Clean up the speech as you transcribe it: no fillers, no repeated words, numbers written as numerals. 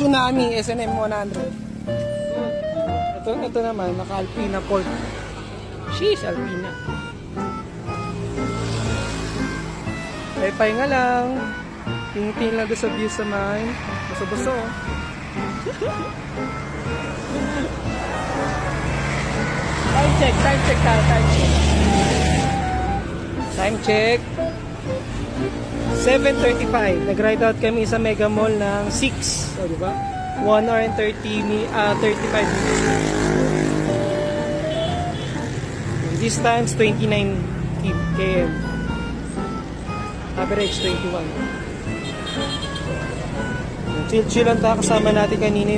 Tsunami S&M 100. Ito naman, naka-Alpina Port. Sheesh, Alpina. Ay, pahinga lang. Tingin lang doon sa view sa mine. Buso-buso. Time check tayo, time check. 7:35. Nag-ride out kami sa Mega Mall ng 6. So, di ba? 1 hour and 35 minutes. This time's 29 km. Average 21. Chill lang tayo, kasama natin kanina yung